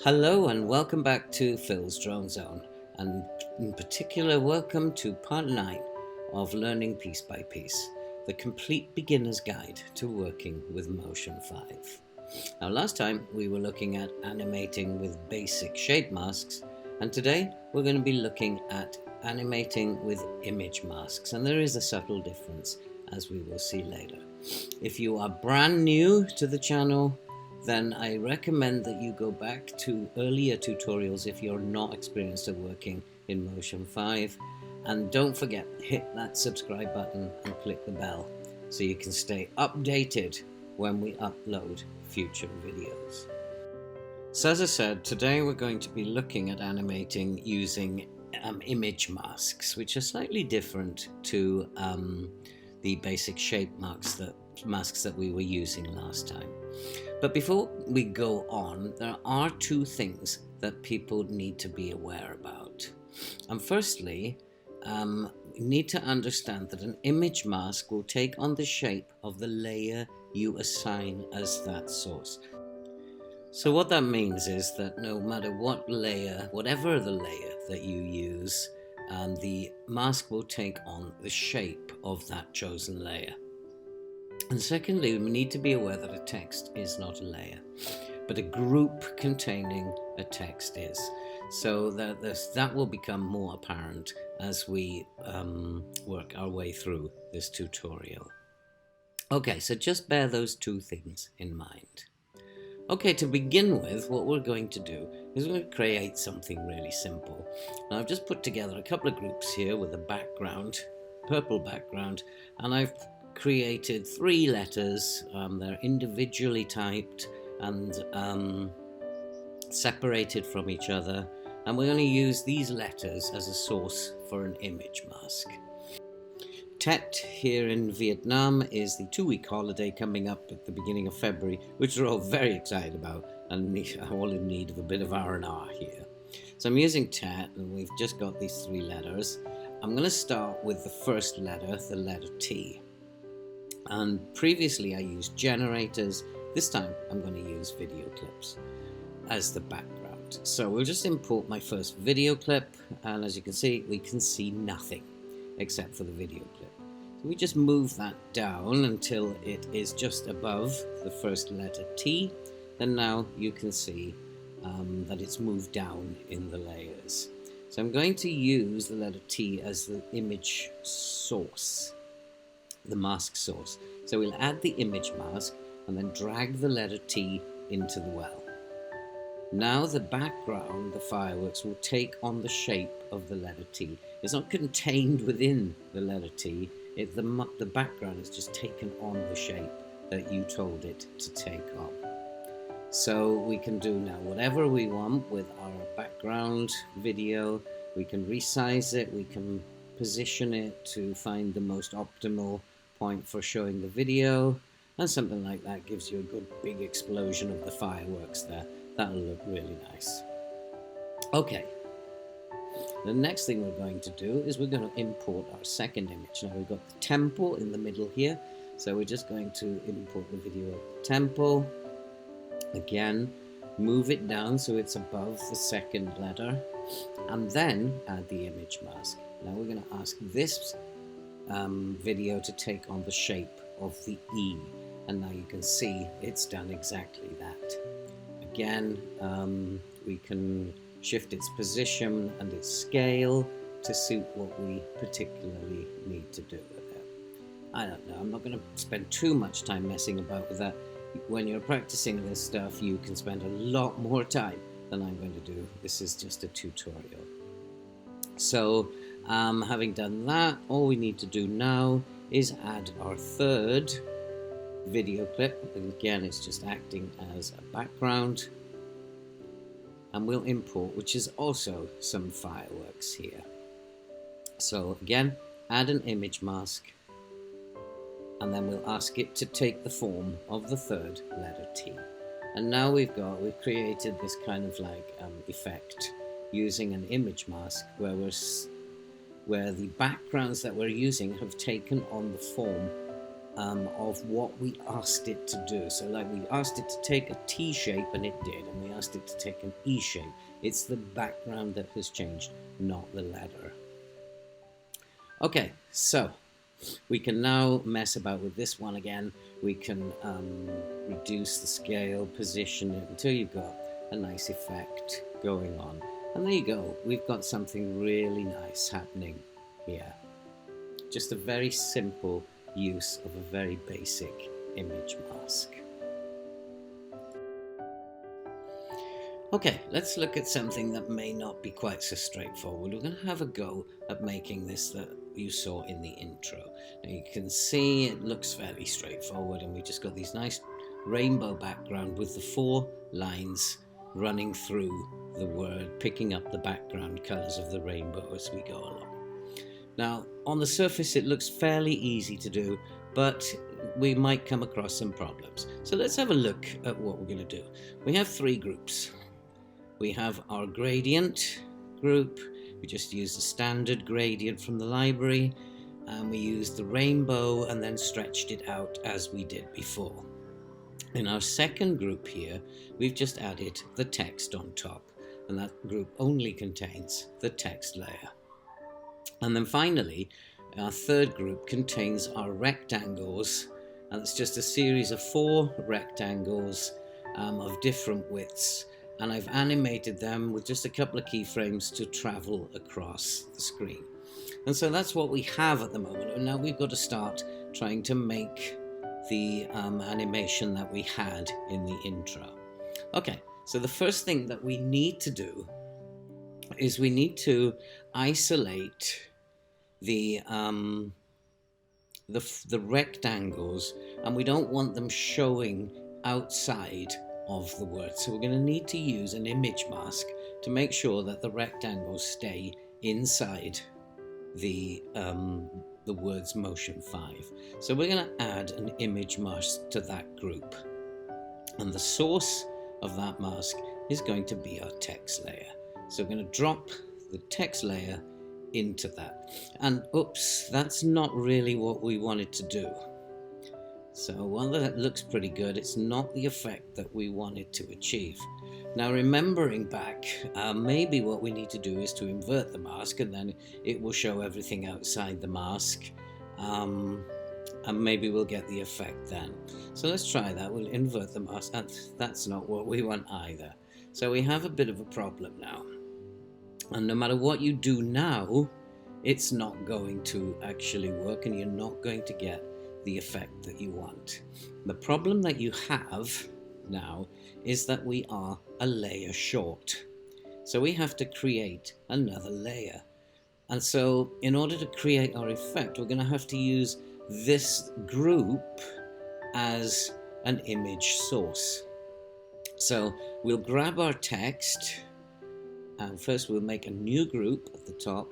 Hello and welcome back to Phil's Drone Zone, and in particular welcome to part 9 of Learning Piece by Piece, the complete beginner's guide to working with Motion 5. Now last time we were looking at animating with basic shape masks, and today we're going to be looking at animating with image masks, and there is a subtle difference as we will see later. If you are brand new to the channel, then I recommend that you go back to earlier tutorials if you're not experienced at working in Motion 5. And don't forget, hit that subscribe button and click the bell so you can stay updated when we upload future videos. So as I said, today we're going to be looking at animating using image masks, which are slightly different to the basic shape masks that we were using last time. But before we go on, there are two things that people need to be aware about. And firstly, we need to understand that an image mask will take on the shape of the layer you assign as that source. So what that means is that no matter what layer, whatever the layer that you use, the mask will take on the shape of that chosen layer. And secondly, we need to be aware that a text is not a layer, but a group containing a text is. So that will become more apparent as we work our way through this tutorial. Okay, so just bear those two things in mind. Okay, to begin with, what we're going to do is we're going to create something really simple. Now I've just put together a couple of groups here with a background, purple background, and I've created 3 letters. They're individually typed and separated from each other, and we're going to use these letters as a source for an image mask. Tet here in Vietnam is the 2-week holiday coming up at the beginning of February, which we're all very excited about and all in need of a bit of R&R here. So I'm using Tet, and we've just got these 3 letters. I'm going to start with the first letter, the letter T. And previously I used generators. This time I'm going to use video clips as the background. So we'll just import my first video clip, and as you can see, we can see nothing except for the video clip. So we just move that down until it is just above the first letter T, and now you can see that it's moved down in the layers. So I'm going to use the letter T as the image source, the mask source. So we'll add the image mask and then drag the letter T into the well. Now the background, the fireworks, will take on the shape of the letter T. It's not contained within the letter T. The background is just taken on the shape that you told it to take on. So we can do now whatever we want with our background video. We can resize it, we can position it to find the most optimal point for showing the video, and something like that gives you a good big explosion of the fireworks there. That'll look really nice. Okay, the next thing we're going to do is we're going to import our second image. Now we've got the temple in the middle here, so we're just going to import the video of the temple. Again, move it down so it's above the second letter, and then add the image mask. Now we're going to ask this video to take on the shape of the E, and now you can see it's done exactly that. Again, we can shift its position and its scale to suit what we particularly need to do with it. I don't know, I'm not going to spend too much time messing about with that. When you're practicing this stuff, you can spend a lot more time than I'm going to do. This is just a tutorial. So having done that, all we need to do now is add our third video clip. And again, it's just acting as a background, and we'll import, which is also some fireworks here. So again, add an image mask, and then we'll ask it to take the form of the third letter T. And now we've created this kind of like effect using an image mask where the backgrounds that we're using have taken on the form of what we asked it to do. So like we asked it to take a T shape and it did, and we asked it to take an E shape. It's the background that has changed, not the letter. Okay, so we can now mess about with this one again. We can reduce the scale, position it until you've got a nice effect going on. And there you go, we've got something really nice happening here. Just a very simple use of a very basic image mask. Okay, let's look at something that may not be quite so straightforward. We're going to have a go at making this that you saw in the intro. Now you can see it looks fairly straightforward, and we just got these nice rainbow background with the 4 lines running through the word, picking up the background colors of the rainbow as we go along. Now, on the surface, it looks fairly easy to do, but we might come across some problems. So let's have a look at what we're going to do. We have 3 groups. We have our gradient group. We just used a standard gradient from the library, and we used the rainbow and then stretched it out as we did before. In our second group here, we've just added the text on top, and that group only contains the text layer. And then finally, our third group contains our rectangles, and it's just a series of 4 rectangles of different widths, and I've animated them with just a couple of keyframes to travel across the screen. And so that's what we have at the moment, and now we've got to start trying to make the animation that we had in the intro. Okay, so the first thing that we need to do is we need to isolate the rectangles, and we don't want them showing outside of the word. So we're going to need to use an image mask to make sure that the rectangles stay inside the word's motion 5. So we're going to add an image mask to that group, and the source of that mask is going to be our text layer. So we're going to drop the text layer into that, and oops, that's not really what we wanted to do. So while that looks pretty good, it's not the effect that we wanted to achieve. Now, remembering back, maybe what we need to do is to invert the mask, and then it will show everything outside the mask, and maybe we'll get the effect then. So let's try that. We'll invert the mask. That's not what we want either. So we have a bit of a problem now. And no matter what you do now, it's not going to actually work, and you're not going to get the effect that you want. The problem that you have now is that we are a layer short. So we have to create another layer. And so in order to create our effect, we're going to have to use this group as an image source. So we'll grab our text, and first we'll make a new group at the top,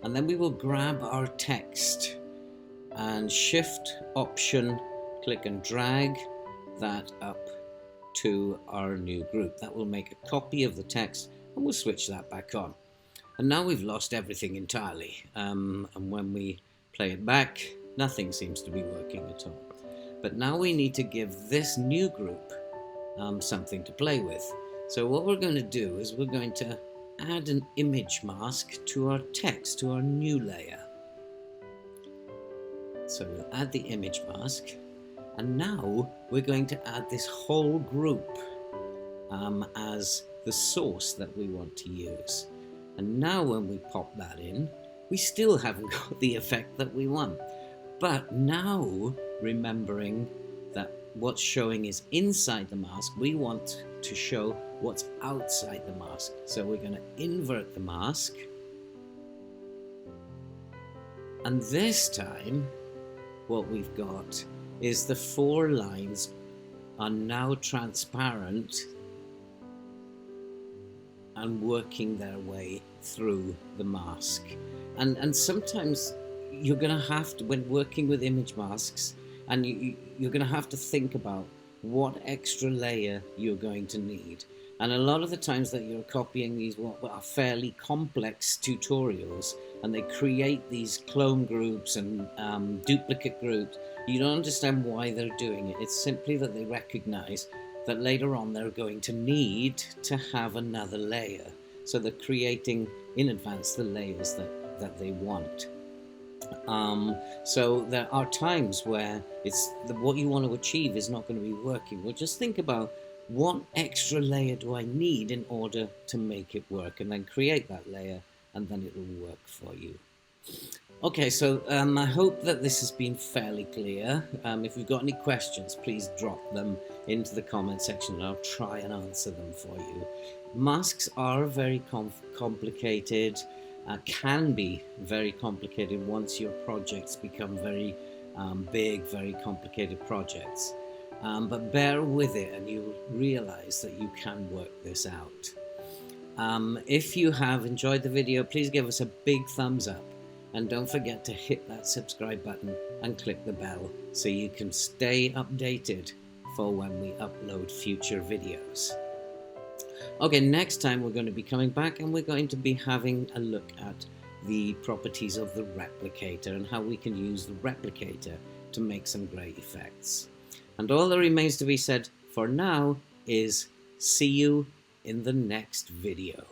and then we will grab our text and Shift, Option, click and drag that up to our new group. That will make a copy of the text, and we'll switch that back on. And now we've lost everything entirely, and when we play it back, nothing seems to be working at all. But now we need to give this new group something to play with. So what we're going to do is we're going to add an image mask to our text, to our new layer. So we'll add the image mask, and now we're going to add this whole group as the source that we want to use. And now when we pop that in, we still haven't got the effect that we want. But now, remembering that what's showing is inside the mask, we want to show what's outside the mask. So we're going to invert the mask, and this time what we've got is the 4 lines are now transparent and working their way through the mask. And sometimes you're going to have to, when working with image masks, and you're going to have to think about what extra layer you're going to need. And a lot of the times that you're copying these what are fairly complex tutorials, and they create these clone groups and duplicate groups, you don't understand why they're doing it. It's simply that they recognize that later on they're going to need to have another layer. So they're creating in advance the layers that they want. So there are times where what you want to achieve is not going to be working. Well, just think about what extra layer do I need in order to make it work, and then create that layer, and then it will work for you. Okay, so I hope that this has been fairly clear. If you've got any questions, please drop them into the comment section and I'll try and answer them for you. Masks are very complicated, can be very complicated once your projects become very big, very complicated projects. But bear with it and you'll realize that you can work this out. If you have enjoyed the video, please give us a big thumbs up. And don't forget to hit that subscribe button and click the bell so you can stay updated for when we upload future videos. Okay, next time we're going to be coming back and we're going to be having a look at the properties of the replicator and how we can use the replicator to make some great effects. And all that remains to be said for now is see you in the next video.